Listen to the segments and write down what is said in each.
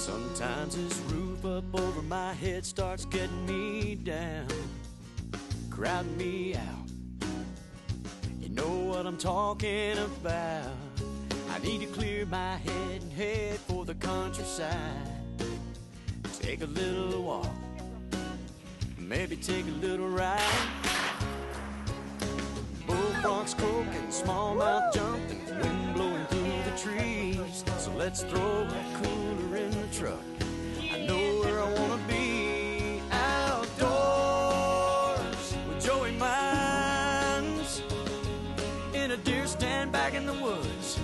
Sometimes this roof up over my head starts getting me down, crowding me out. You know what I'm talking about. I need to clear my head and head for the countryside. Take a little walk, maybe take a little ride. Bullfrogs croaking, smallmouth jumping, wind blowing through the trees. So let's throw a cooler in the truck. I know where I wanna be, outdoors with Joey Mines, in a deer stand back in the woods,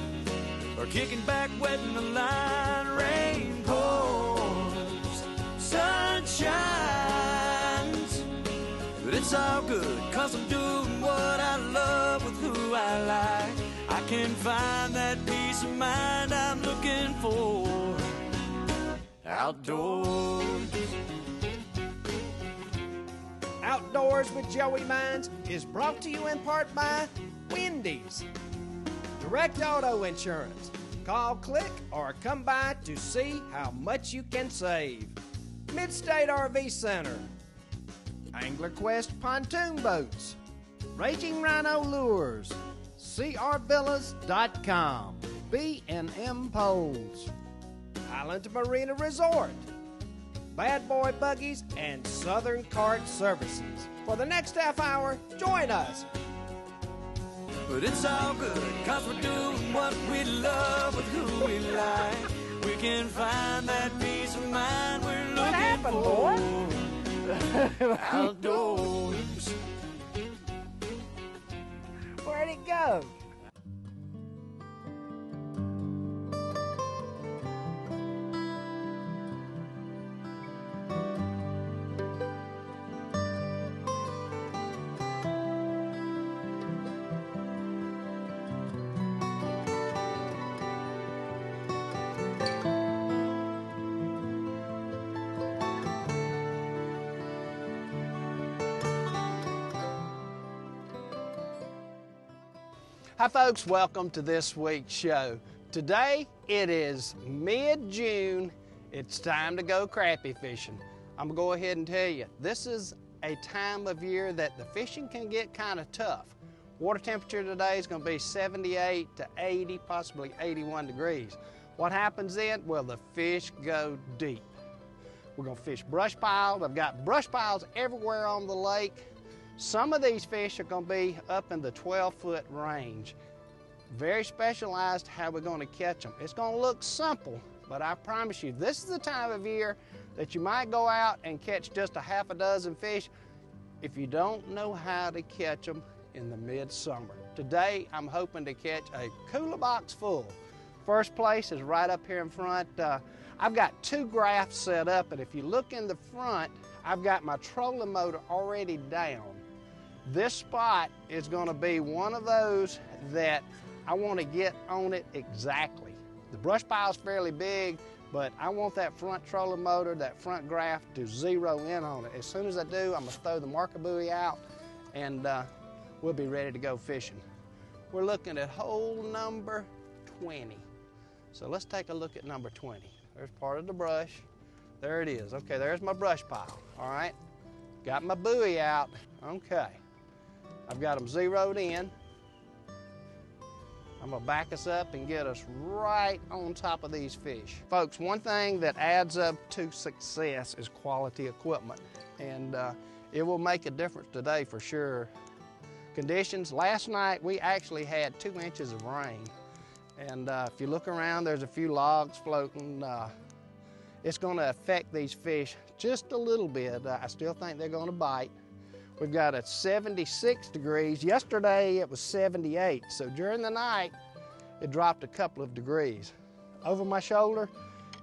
or kicking back, wetting the line. Rain pours, sun shines, but it's all good, 'cause I'm doing what I love with who I like. I can find that peace of mind I'm looking for outdoors. Outdoors with Joey Mines is brought to you in part by Wendy's. Direct Auto Insurance. Call, click, or come by to see how much you can save. Midstate RV Center. Angler Qwest Pontoon Boats. Raging Rhino Lures. crvillas.com. B&M Poles. Highland Marina Resort. Bad Boy Buggies and Southern Cart Services. For the next half hour, join us. But it's all good, 'cause we're doing what we love with who we like. We can find that peace of mind we're looking What happened, for outdoors. Where'd it go? Hi folks, welcome to this week's show. Today it is mid-June. It's time to go crappie fishing. I'm gonna go ahead and tell you, this is a time of year that the fishing can get kind of tough. Water temperature today is gonna be 78 to 80, possibly 81 degrees. What happens then? Well, the fish go deep. We're gonna fish brush piles. I've got brush piles everywhere on the lake. Some of these fish are going to be up in the 12-foot range. Very specialized how we're going to catch them. It's going to look simple, but I promise you, this is the time of year that you might go out and catch just a half a dozen fish if you don't know how to catch them in the midsummer. Today, I'm hoping to catch a cooler box full. First place is right up here in front. I've got two graphs set up, and if you look in the front, I've got my trolling motor already down. This spot is going to be one of those that I want to get on it exactly. The brush pile is fairly big, but I want that front trolling motor, that front graph, to zero in on it. As soon as I do, I'm going to throw the marker buoy out, and we'll be ready to go fishing. We're looking at hole number 20. So let's take a look at number 20. There's part of the brush. There it is. Okay, there's my brush pile. All right, got my buoy out. Okay, I've got them zeroed in. I'm gonna back us up and get us right on top of these fish. Folks, one thing that adds up to success is quality equipment, and it will make a difference today for sure. Conditions, last night we actually had 2 inches of rain, and if you look around, there's a few logs floating. It's gonna affect these fish just a little bit. I still think they're gonna bite. We've got it 76 degrees. Yesterday it was 78, so during the night it dropped a couple of degrees. Over my shoulder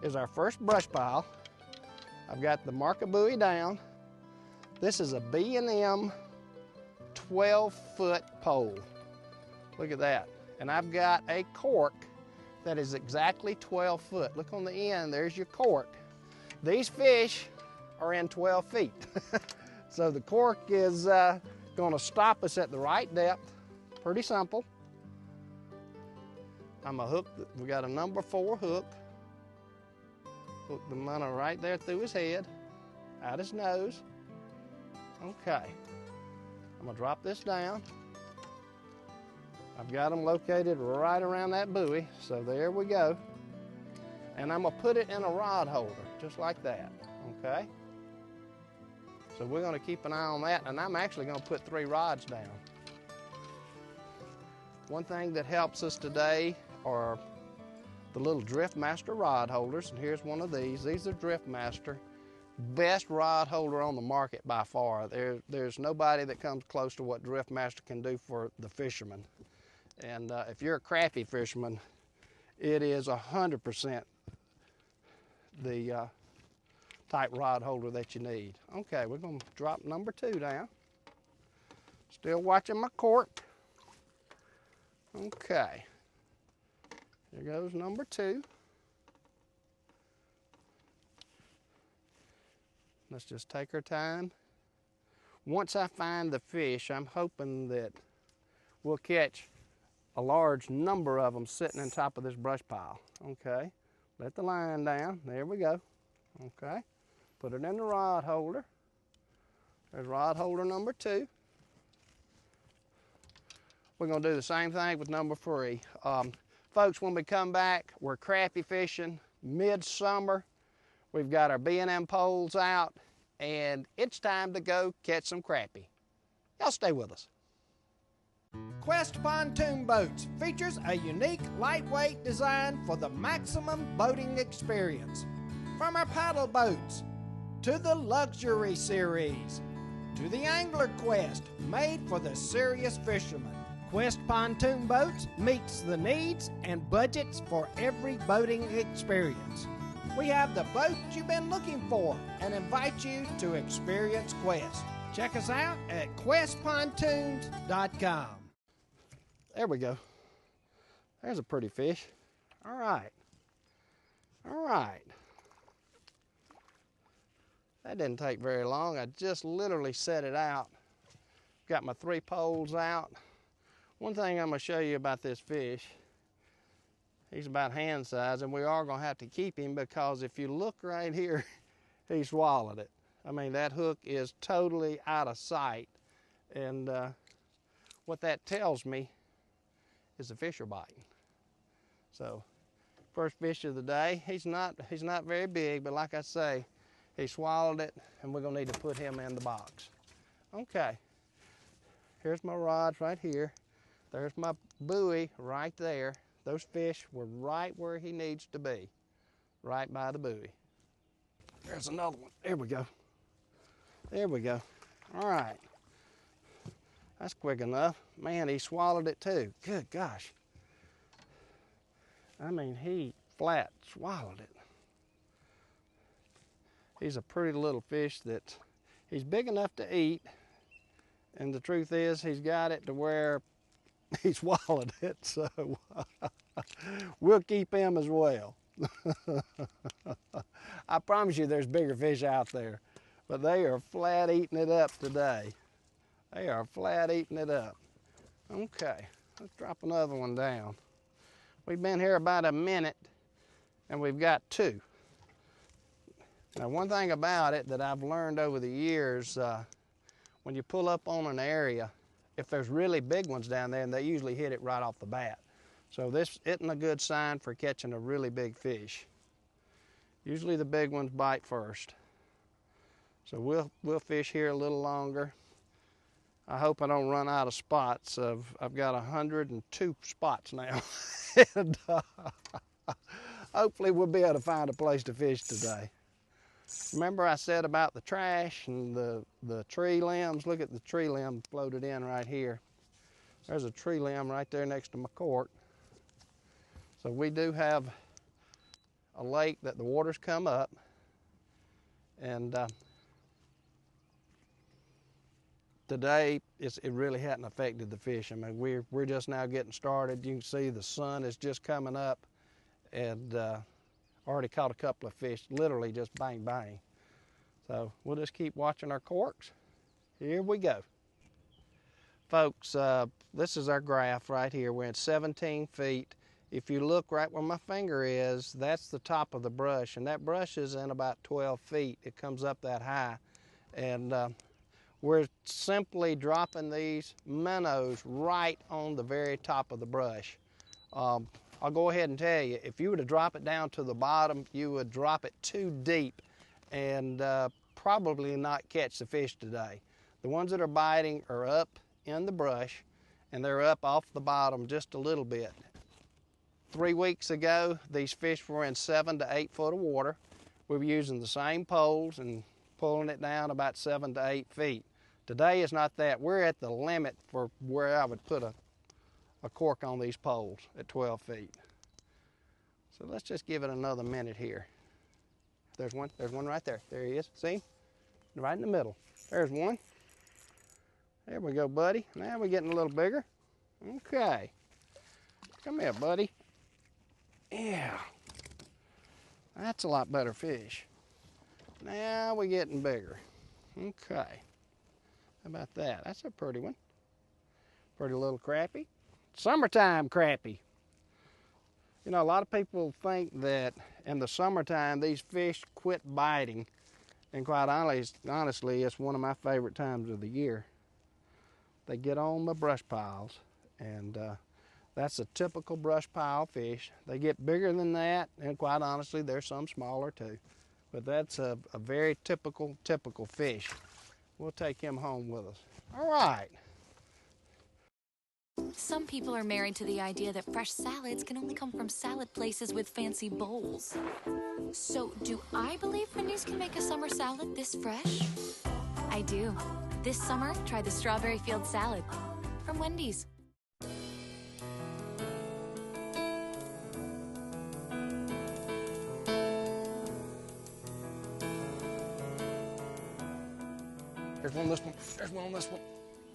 is our first brush pile. I've got the marker buoy down. This is a B&M 12-foot pole. Look at that. And I've got a cork that is exactly 12 foot. Look on the end, there's your cork. These fish are in 12 feet. So the cork is gonna stop us at the right depth. Pretty simple. I'm a hook, we got a number 4 hook. Hook the minnow right there through his head, out his nose. Okay, I'm gonna drop this down. I've got them located right around that buoy, so there we go. And I'm gonna put it in a rod holder, just like that, okay? So we're gonna keep an eye on that, and I'm actually gonna put 3 rods down. One thing that helps us today are the little Driftmaster rod holders, and here's one of these. These are Driftmaster. Best rod holder on the market by far. There's nobody that comes close to what Driftmaster can do for the fisherman. And if you're a crappie fisherman, it is 100% the type rod holder that you need. Okay, we're gonna drop number 2 down. Still watching my cork. Okay, here goes number 2. Let's just take our time. Once I find the fish, I'm hoping that we'll catch a large number of them sitting on top of this brush pile. Okay, let the line down. There we go. Okay, put it in the rod holder. There's rod holder number 2. We're gonna do the same thing with number 3. Folks, when we come back, we're crappie fishing, midsummer. We've got our B&M poles out, and it's time to go catch some crappie. Y'all stay with us. Qwest Pontoon Boats features a unique, lightweight design for the maximum boating experience. From our paddle boats, to the Luxury Series, to the Angler Qwest, made for the serious fisherman. Qwest Pontoon Boats meets the needs and budgets for every boating experience. We have the boat you've been looking for and invite you to experience Qwest. Check us out at QuestPontoons.com. There we go. There's a pretty fish. All right. All right. That didn't take very long. I just literally set it out. Got my 3 poles out. One thing I'm going to show you about this fish, he's about hand size, and we are going to have to keep him because if you look right here, he swallowed it. I mean, that hook is totally out of sight. And what that tells me is the fish are biting. So, first fish of the day. He's not very big, but like I say, he swallowed it, and we're gonna need to put him in the box. Okay, here's my rods right here. There's my buoy right there. Those fish were right where he needs to be, right by the buoy. There's another one. There we go. There we go. All right. That's quick enough. Man, he swallowed it too. Good gosh. I mean, he flat swallowed it. He's a pretty little fish that he's big enough to eat, and the truth is he's got it to where he swallowed it, so we'll keep him as well. I promise you there's bigger fish out there, but they are flat eating it up today. They are flat eating it up. Okay, let's drop another one down. We've been here about a minute, and we've got 2. Now, one thing about it that I've learned over the years, when you pull up on an area, if there's really big ones down there, and they usually hit it right off the bat. So this isn't a good sign for catching a really big fish. Usually the big ones bite first. So we'll fish here a little longer. I hope I don't run out of spots. I've got 102 spots now. And hopefully we'll be able to find a place to fish today. Remember I said about the trash and the tree limbs? Look at the tree limb floated in right here. There's a tree limb right there next to my cork. So we do have a lake that the waters come up, and today it really hadn't affected the fish. I mean, we're just now getting started. You can see the sun is just coming up, and already caught a couple of fish, literally just bang, bang. So we'll just keep watching our corks. Here we go. Folks, this is our graph right here. We're at 17 feet. If you look right where my finger is, that's the top of the brush, and that brush is in about 12 feet. It comes up that high. And we're simply dropping these minnows right on the very top of the brush. I'll go ahead and tell you, if you were to drop it down to the bottom, you would drop it too deep and probably not catch the fish today. The ones that are biting are up in the brush, and they're up off the bottom just a little bit. 3 weeks ago, these fish were in 7 to 8 foot of water. We were using the same poles and pulling it down about 7 to 8 feet. Today is not that. We're at the limit for where I would put a cork on these poles at 12 feet. So let's just give it another minute here. There's one right there. There he is, see? Right in the middle. There's one. There we go, buddy. Now we're getting a little bigger. Okay. Come here, buddy. Yeah. That's a lot better fish. Now we're getting bigger. Okay. How about that? That's a pretty one. Pretty little crappie. Summertime crappie. You know, a lot of people think that in the summertime these fish quit biting, and quite honestly, it's one of my favorite times of the year. They get on the brush piles, and that's a typical brush pile fish. They get bigger than that, and quite honestly, there's some smaller too. But that's a very typical fish. We'll take him home with us. All right. Some people are married to the idea that fresh salads can only come from salad places with fancy bowls. So, do I believe Wendy's can make a summer salad this fresh? I do. This summer, try the strawberry field salad from Wendy's. There's one on this one. There's one on this one.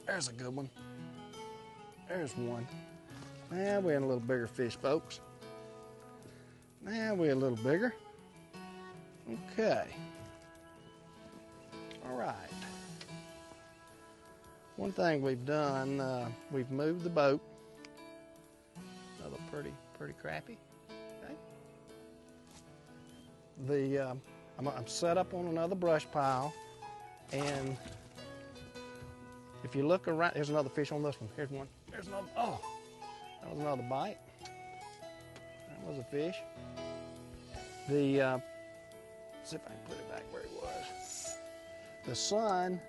There's a good one. There's one. Now we're in a little bigger fish, folks. Now we're a little bigger. Okay. All right. One thing we've done, we've moved the boat. Another pretty crappie. Okay. I'm set up on another brush pile, and if you look around, there's another fish on this one. Here's one. There's another. Oh, that was another bite. That was a fish. Let's see if I can put it back where it was. The sun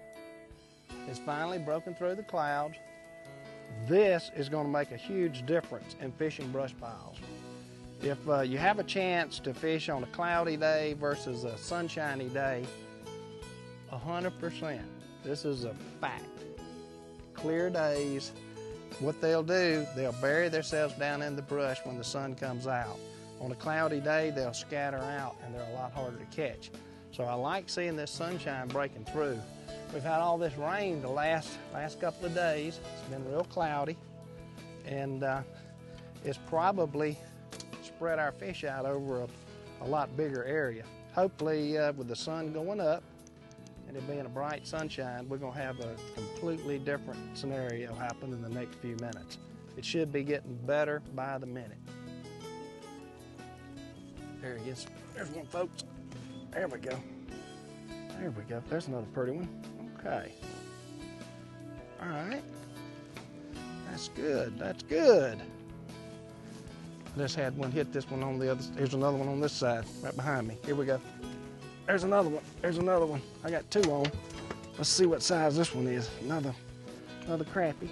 is finally broken through the clouds. This is going to make a huge difference in fishing brush piles. If you have a chance to fish on a cloudy day versus a sunshiny day, 100%, this is a fact. Clear days, what they'll do, they'll bury themselves down in the brush when the sun comes out. On a cloudy day, they'll scatter out and they're a lot harder to catch. So I like seeing this sunshine breaking through. We've had all this rain the last couple of days. It's been real cloudy, and it's probably spread our fish out over a lot bigger area. Hopefully, with the sun going up and it being a bright sunshine, we're going to have a completely different scenario happen in the next few minutes. It should be getting better by the minute. There he is. There's one, folks. There we go. There we go. There's another pretty one. Okay. All right. That's good. That's good. Just had one hit this one on the other. Here's another one on this side, right behind me. Here we go. There's another one. There's another one. I got two on. Let's see what size this one is. Another crappie.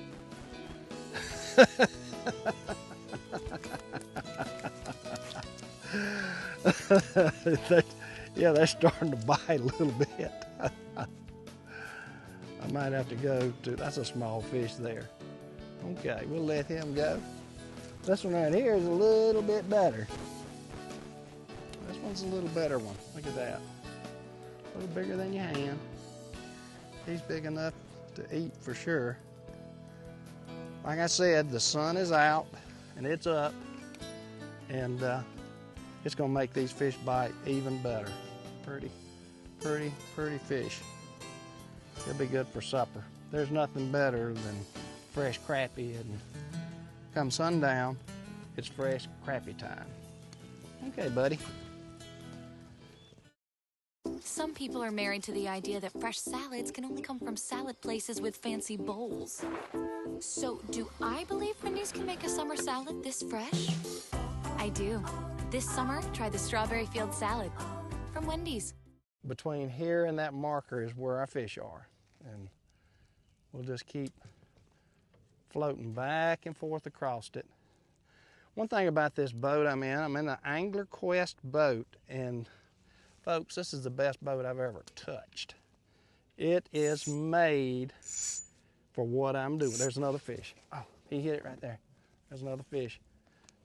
Yeah, they're starting to bite a little bit. I might have to go to, that's a small fish there. Okay, we'll let him go. This one right here is a little bit better. This one's a little better one. Look at that. A little bigger than your hand. He's big enough to eat for sure. Like I said, the sun is out and it's up, and it's gonna make these fish bite even better. Pretty fish. It'll be good for supper. There's nothing better than fresh crappie, and come sundown, It's fresh crappie time. Okay, buddy. Some people are married to the idea that fresh salads can only come from salad places with fancy bowls. So, do I believe Wendy's can make a summer salad this fresh? I do. This summer, try the strawberry field salad from Wendy's. Between here and that marker is where our fish are. And we'll just keep floating back and forth across it. One thing about this boat I'm in the Angler Qwest boat, and folks, this is the best boat I've ever touched. It is made for what I'm doing. There's another fish. Oh, he hit it right there. There's another fish.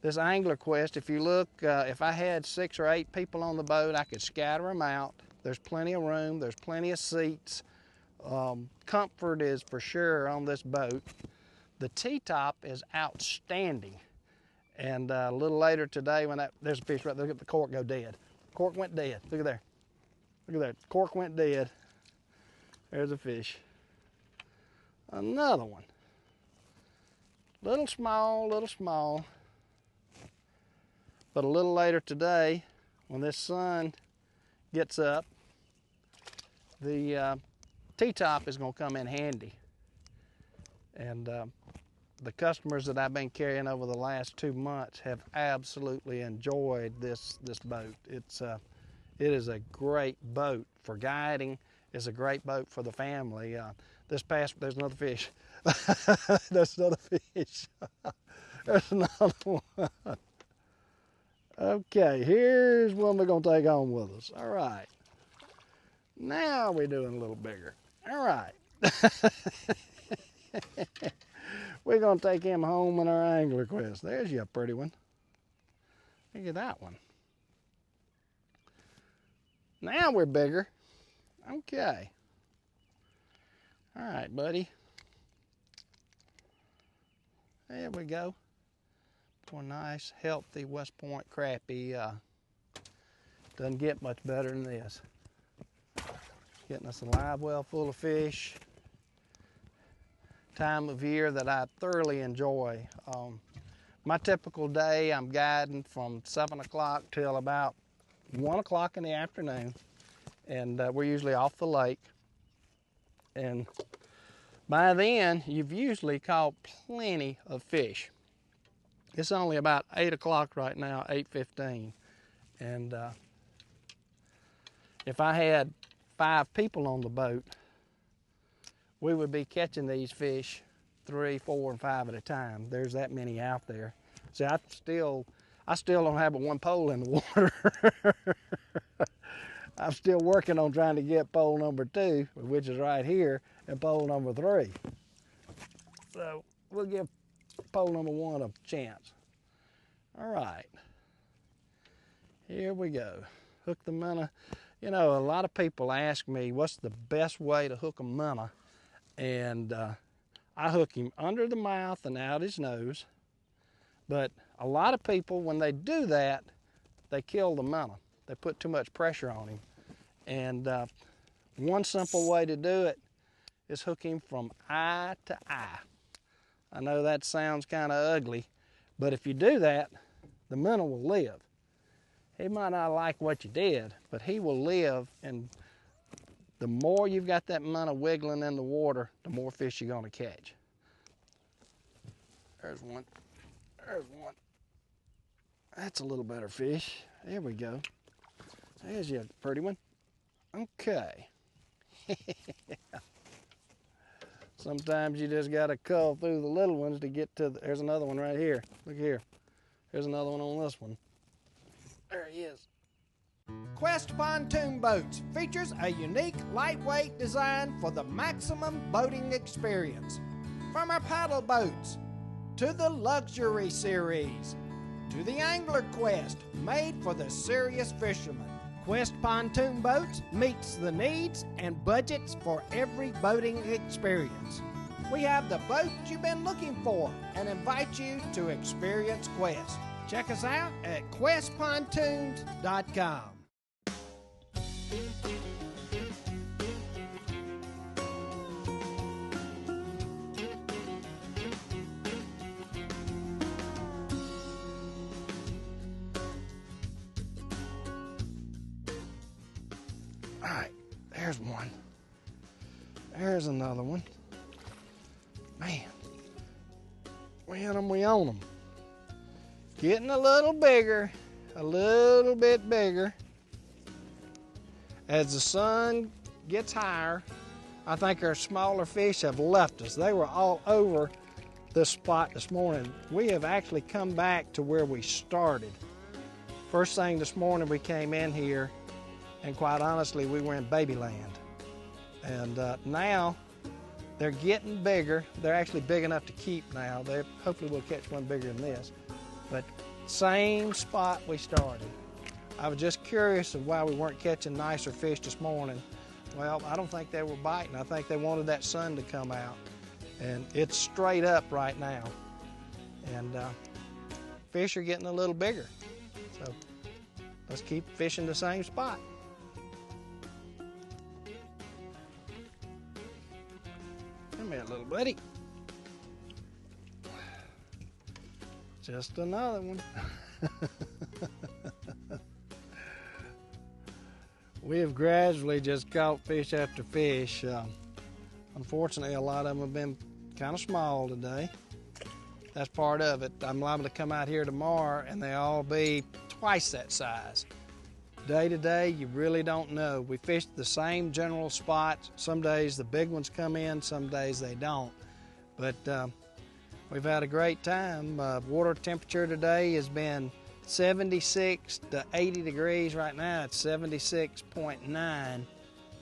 This Angler Qwest, if you look, if I had 6 or 8 people on the boat, I could scatter them out. There's plenty of room. There's plenty of seats. Comfort is for sure on this boat. The T-top is outstanding. And a little later today, when there's a fish right there, look at the cork go dead. Cork went dead. Look at there. Look at that. Cork went dead. There's a fish. Another one. Little small. But a little later today, when this sun gets up, the T-top is going to come in handy. And the customers that I've been carrying over the last 2 months have absolutely enjoyed this boat. It is a great boat for guiding. It's a great boat for the family. There's another fish. There's another fish. There's another one. Okay, here's one we're going to take home with us. All right. Now we're doing a little bigger. All right. We're going to take him home in our Angler Qwest. There's you a pretty one. Look at that one. Now we're bigger. Okay. All right, buddy. There we go. For a nice, healthy West Point crappie. Doesn't get much better than this. Getting us a live well full of fish. Time of year that I thoroughly enjoy. My typical day, I'm guiding from 7 o'clock till about 1 o'clock in the afternoon. And we're usually off the lake. And by then, you've usually caught plenty of fish. It's only about 8 o'clock right now, 8:15. And if I had 5 people on the boat, we would be catching these fish 3, 4, and 5 at a time. There's that many out there. See, I still don't have but 1 pole in the water. I'm still working on trying to get pole number 2, which is right here, and pole number 3. So we'll give pole number 1 a chance. All right, here we go. Hook the minnow. You know, a lot of people ask me what's the best way to hook a minnow, and I hook him under the mouth and out his nose. But a lot of people, when they do that, they kill the minnow. They put too much pressure on him. And one simple way to do it is hook him from eye to eye. I know that sounds kind of ugly, but if you do that, the minnow will live. He might not like what you did, but he will live, and the more you've got that minnow wiggling in the water, the more fish you're gonna catch. There's one. There's one. That's a little better fish. There we go. There's your pretty one. Okay. Sometimes you just gotta cull through the little ones to get to there's another one right here. Look here. There's another one on this one. There he is. Qwest Pontoon Boats features a unique, lightweight design for the maximum boating experience. From our paddle boats, to the Luxury Series, to the Angler Qwest, made for the serious fisherman. Qwest Pontoon Boats meets the needs and budgets for every boating experience. We have the boat you've been looking for and invite you to experience Qwest. Check us out at QuestPontoons.com. All right, there's one. There's another one. Man, we hit them, we own them. Getting a little bigger, a little bit bigger. As the sun gets higher, I think our smaller fish have left us. They were all over this spot this morning. We have actually come back to where we started. First thing this morning we came in here, and quite honestly, we were in babyland. And now they're getting bigger. They're actually big enough to keep now. Hopefully we'll catch one bigger than this. But same spot we started. I was just curious of why we weren't catching nicer fish this morning. Well, I don't think they were biting. I think they wanted that sun to come out. And it's straight up right now. And fish are getting a little bigger. So let's keep fishing the same spot. Come here, little buddy. Just another one. We have gradually just caught fish after fish. Unfortunately, a lot of them have been kind of small today. That's part of it. I'm liable to come out here tomorrow and they all be twice that size. Day to day, you really don't know. We fish the same general spots. Some days the big ones come in, some days they don't. But we've had a great time. Water temperature today has been 76 to 80 degrees. Right now it's 76.9,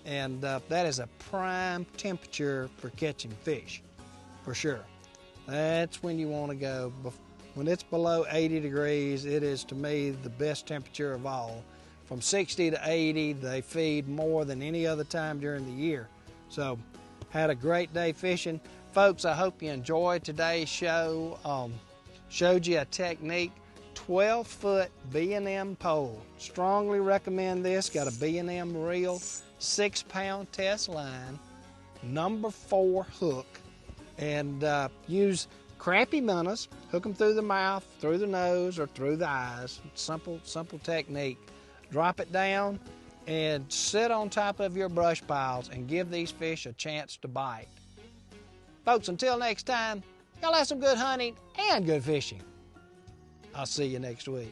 and that is a prime temperature for catching fish, for sure. That's when you want to go. When it's below 80 degrees, it is, to me, the best temperature of all. From 60 to 80, they feed more than any other time during the year. So, had a great day fishing. Folks, I hope you enjoyed today's show. Showed you a technique. 12-foot B&M pole. Strongly recommend this. Got a B&M reel, 6-pound test line, number 4 hook, and use crappie minnows. Hook them through the mouth, through the nose, or through the eyes. Simple technique. Drop it down and sit on top of your brush piles and give these fish a chance to bite. Folks, until next time, y'all have some good hunting and good fishing. I'll see you next week.